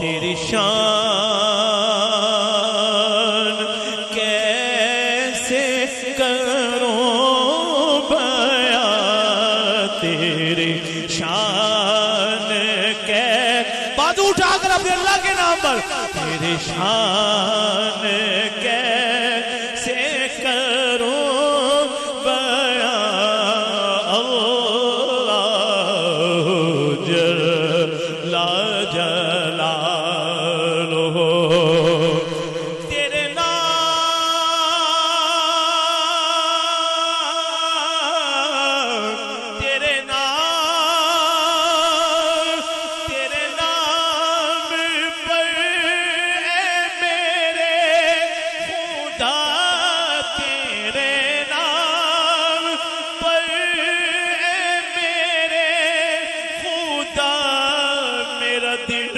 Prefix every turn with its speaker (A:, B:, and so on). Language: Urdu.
A: تیری شان کیسے کروں بیان، تیری شان بازو اٹھا کر اپنے اللہ کے نام پر، تیری شان کیسے کروں بیان، اللہ جل جلالہ، تیرے نام پر اے میرے خدا، تیرے نام پر اے میرے خدا، میرا دل